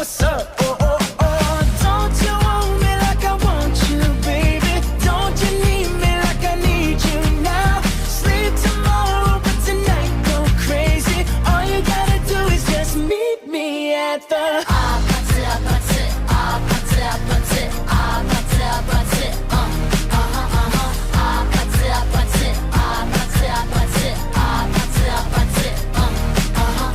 what's up? Oh, oh, oh. Don't you want me like I want you, baby? Don't you need me like I need you now? Sleep tomorrow, but tonight go crazy. All you gotta do is just meet me at the